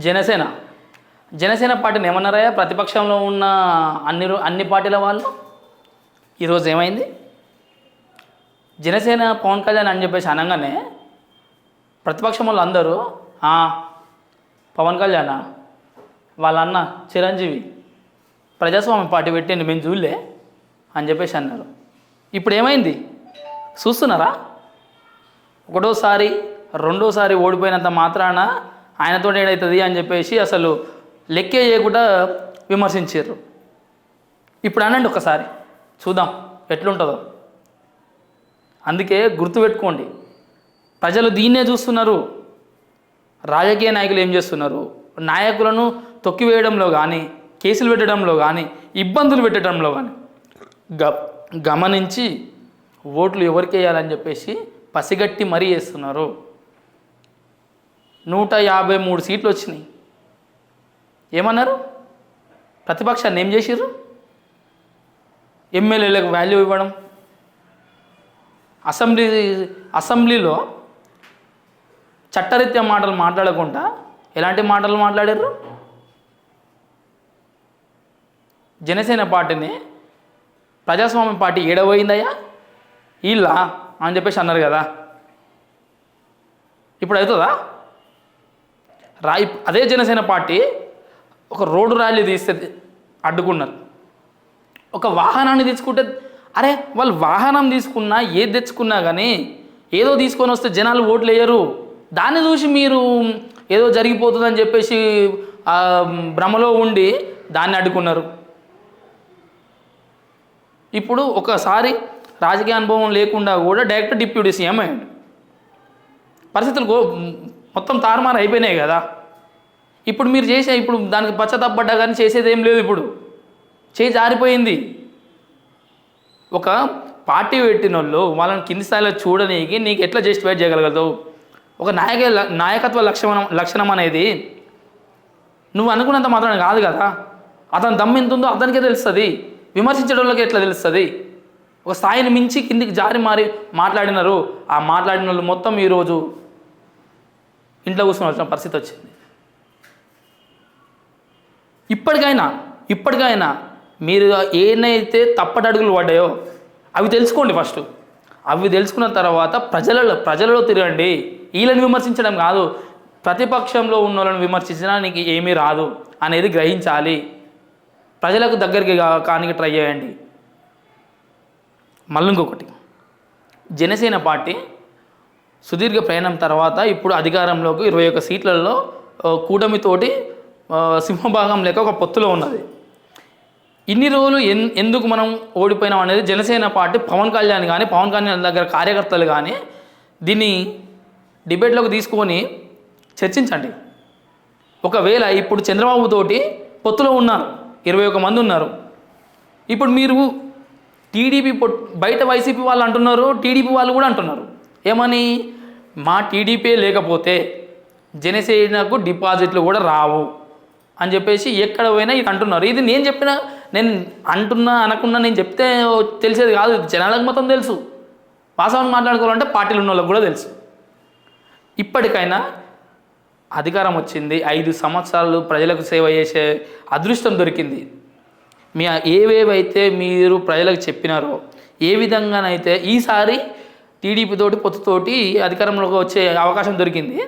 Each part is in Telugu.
జనసేన జనసేన పార్టీని ఏమన్నారయ్యా? ప్రతిపక్షంలో ఉన్న అన్ని పార్టీల వాళ్ళు ఈరోజు ఏమైంది? జనసేన పవన్ కళ్యాణ్ అని చెప్పేసి అనగానే ప్రతిపక్షం వాళ్ళు అందరూ పవన్ కళ్యాణ వాళ్ళ అన్న చిరంజీవి ప్రజాస్వామ్య పార్టీ పెట్టండి మేము చూడలే అని చెప్పేసి అన్నారు. ఇప్పుడు ఏమైంది చూస్తున్నారా? ఒకటోసారి రెండోసారి ఓడిపోయినంత మాత్రాన ఆయనతో ఏడవుతుంది అని చెప్పేసి అసలు లెక్కే చేయకుండా విమర్శించారు. ఇప్పుడు అనండి ఒకసారి చూద్దాం ఎట్లుంటుందో. అందుకే గుర్తుపెట్టుకోండి, ప్రజలు దీన్నే చూస్తున్నారు. రాజకీయ నాయకులు ఏం చేస్తున్నారు? నాయకులను తొక్కివేయడంలో కానీ, కేసులు పెట్టడంలో కానీ, ఇబ్బందులు పెట్టడంలో కానీ గమనించి ఓట్లు ఎవరికి వేయాలని చెప్పేసి పసిగట్టి మరీ వేస్తున్నారు. 153 సీట్లు వచ్చినాయి. ఏమన్నారు? ప్రతిపక్షాన్ని ఏం చేసిర్రు? ఎమ్మెల్యేలకు వాల్యూ ఇవ్వడం, అసెంబ్లీలో చట్టరీత్యా మాటలు మాట్లాడకుండా ఎలాంటి మాటలు మాట్లాడారు? జనసేన పార్టీని ప్రజాస్వామ్య పార్టీ ఏడబోయిందయ్యా వీళ్ళ అని చెప్పేసి అన్నారు కదా. ఇప్పుడు అవుతుందా? అదే జనసేన పార్టీ ఒక రోడ్డు ర్యాలీ తీస్తే అడ్డుకున్నారు. ఒక వాహనాన్ని తీసుకుంటే అరే వాళ్ళు వాహనం తీసుకున్నా ఏది తెచ్చుకున్నా కానీ ఏదో తీసుకొని వస్తే జనాలు ఓట్లు వేయరు. దాన్ని చూసి మీరు ఏదో జరిగిపోతుందని చెప్పేసి భ్రమలో ఉండి దాన్ని అడ్డుకున్నారు. ఇప్పుడు ఒకసారి రాజకీయ అనుభవం లేకుండా కూడా డైరెక్ట్ డిప్యూటీ సీఎం అయ్యాడు. పరిస్థితులు మొత్తం తారుమారు అయిపోయినాయి కదా. ఇప్పుడు మీరు ఇప్పుడు దానికి పశ్చాత్తాపడ్డా కానీ చేసేది ఏం లేదు. ఇప్పుడు చేయి జారిపోయింది. ఒక పార్టీ పెట్టిన వాళ్ళు వాళ్ళని కింది స్థాయిలో చూడనీకి నీకు ఎట్లా జస్టిఫై చేయగలగదు? ఒక నాయకత్వ లక్షణం అనేది నువ్వు అనుకున్నంత మాత్రమే కాదు కదా. అతను దమ్ము ఎంత ఉందో అతనికే తెలుస్తుంది, విమర్శించడంలోకి ఎట్లా తెలుస్తుంది? ఒక స్థాయిని మించి కిందికి జారి మారి మాట్లాడినారు. ఆ మాట్లాడిన వాళ్ళు మొత్తం ఈరోజు ఇంట్లో కూర్చొని వచ్చిన పరిస్థితి వచ్చింది. ఇప్పటికైనా మీరు ఏనైతే తప్పటడుగులు పడ్డాయో అవి తెలుసుకోండి. ఫస్ట్ అవి తెలుసుకున్న తర్వాత ప్రజలలో తిరగండి. వీళ్ళని విమర్శించడం కాదు, ప్రతిపక్షంలో ఉన్న వాళ్ళని విమర్శించినా నీకు ఏమీ రాదు అనేది గ్రహించాలి. ప్రజలకు దగ్గరికి కానికి ట్రై చేయండి. మళ్ళీ ఇంకొకటి, జనసేన పార్టీ సుదీర్ఘ ప్రయాణం తర్వాత ఇప్పుడు అధికారంలోకి 21 సీట్లలో కూటమితోటి సింహభాగం లేక ఒక పొత్తులో ఉన్నది. ఇన్ని రోజులు ఎందుకు మనం ఓడిపోయినాం అనేది జనసేన పార్టీ పవన్ కళ్యాణ్ కానీ, పవన్ కళ్యాణ్ దగ్గర కార్యకర్తలు కానీ దీన్ని డిబేట్లోకి తీసుకొని చర్చించండి. ఒకవేళ ఇప్పుడు చంద్రబాబు తోటి పొత్తులో ఉన్నారు, 21 మంది ఉన్నారు. ఇప్పుడు మీరు టీడీపీ బయట వైసీపీ వాళ్ళు అంటున్నారు, టీడీపీ వాళ్ళు కూడా అంటున్నారు ఏమని? మా టీడీపీ లేకపోతే జనసేనకు డిపాజిట్లు కూడా రావు అని చెప్పేసి ఎక్కడ పోయినా ఇది అంటున్నారు. ఇది నేను అనకున్నా నేను చెప్తే తెలిసేది కాదు, జనాలకు మొత్తం తెలుసు. వాస్తవాన్ని మాట్లాడుకోవాలంటే పార్టీలు ఉన్న వాళ్ళకి కూడా తెలుసు. ఇప్పటికైనా అధికారం వచ్చింది, 5 సంవత్సరాలు ప్రజలకు సేవ చేసే అదృష్టం దొరికింది. ఏవేవైతే మీరు ప్రజలకు చెప్పినారో ఏ విధంగానైతే ఈసారి టీడీపీ తోటి పొత్తుతోటి అధికారంలోకి వచ్చే అవకాశం దొరికింది.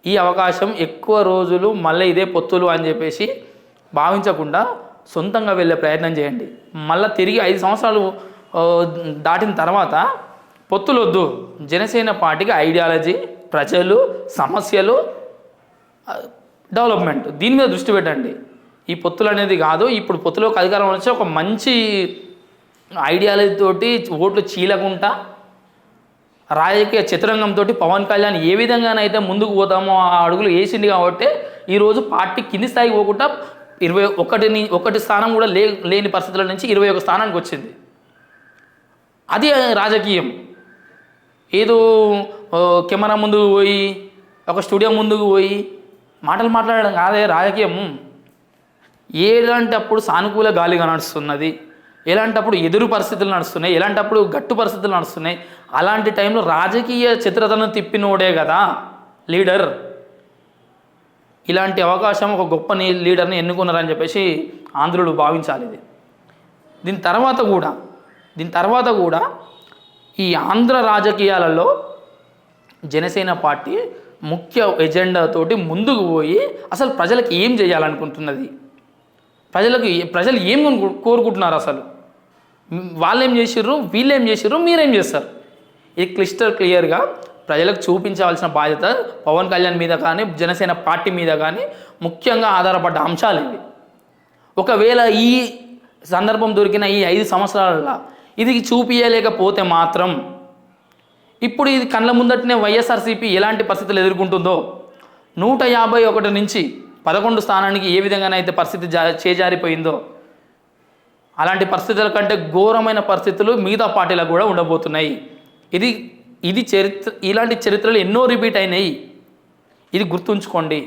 ఈ అవకాశం ఎక్కువ రోజులు మళ్ళీ ఇదే పొత్తులు అని చెప్పేసి భావించకుండా సొంతంగా వెళ్ళే ప్రయత్నం చేయండి. మళ్ళీ తిరిగి 5 సంవత్సరాలు దాటిన తర్వాత పొత్తులు వద్దు. జనసేన పార్టీకి ఐడియాలజీ, ప్రజలు, సమస్యలు, డెవలప్మెంట్ దీని మీద దృష్టి పెట్టండి. ఈ పొత్తులు అనేది కాదు. ఇప్పుడు పొత్తులోకి అధికారం వచ్చి ఒక మంచి ఐడియాలజీ తోటి ఓట్లు చీలకుండా రాజకీయ చతురంగంతో పవన్ కళ్యాణ్ ఏ విధంగానైతే ముందుకు పోతామో ఆ అడుగులు వేసింది కాబట్టి ఈరోజు పార్టీ కింది స్థాయికి పోకుండా 21 స్థానం కూడా లేని పరిస్థితుల నుంచి 21 స్థానానికి వచ్చింది. అది రాజకీయం. ఏదో కెమెరా ముందుకు పోయి ఒక స్టూడియో ముందుకు పోయి మాటలు మాట్లాడడం కాదే రాజకీయం. ఎలాంటప్పుడు సానుకూల గాలిగా నడుస్తున్నది, ఎలాంటప్పుడు ఎదురు పరిస్థితులు నడుస్తున్నాయి, ఎలాంటప్పుడు గట్టు పరిస్థితులు నడుస్తున్నాయి, అలాంటి టైంలో రాజకీయ చిత్రతను తిప్పినోడే కదా లీడర్. ఇలాంటి అవకాశం ఒక గొప్ప లీడర్ని ఎన్నుకున్నారని చెప్పేసి ఆంధ్రులు భావించాలి. ఇది దీని తర్వాత కూడా ఈ ఆంధ్ర రాజకీయాలలో జనసేన పార్టీ ముఖ్య ఎజెండాతోటి ముందుకు పోయి అసలు ప్రజలకు ఏం చేయాలనుకుంటున్నది, ప్రజలు ఏం కోరుకుంటున్నారు, అసలు వాళ్ళు ఏం చేసిర్రు, వీళ్ళు ఏం చేసిర్రు, మీరేం చేస్తారు, ఇది క్లియర్గా ప్రజలకు చూపించవలసిన బాధ్యత పవన్ కళ్యాణ్ మీద కానీ జనసేన పార్టీ మీద కానీ ముఖ్యంగా ఆధారపడ్డ అంశాలు ఇవి. ఒకవేళ ఈ సందర్భం దొరికిన ఈ 5 సంవత్సరాలలో ఇది చూపించలేకపోతే మాత్రం ఇప్పుడు ఇది కళ్ళ ముందటనే వైఎస్ఆర్సీపీ ఎలాంటి పరిస్థితులు ఎదుర్కొంటుందో 151 నుంచి 11 స్థానానికి ఏ విధంగానైతే పరిస్థితి చేజారిపోయిందో అలాంటి పరిస్థితుల కంటే ఘోరమైన పరిస్థితులు మిగతా పార్టీలకు కూడా ఉండబోతున్నాయి. ఇది చరిత్ర, ఇలాంటి చరిత్రలు ఎన్నో రిపీట్ అయినాయి. ఇది గుర్తుంచుకోండి.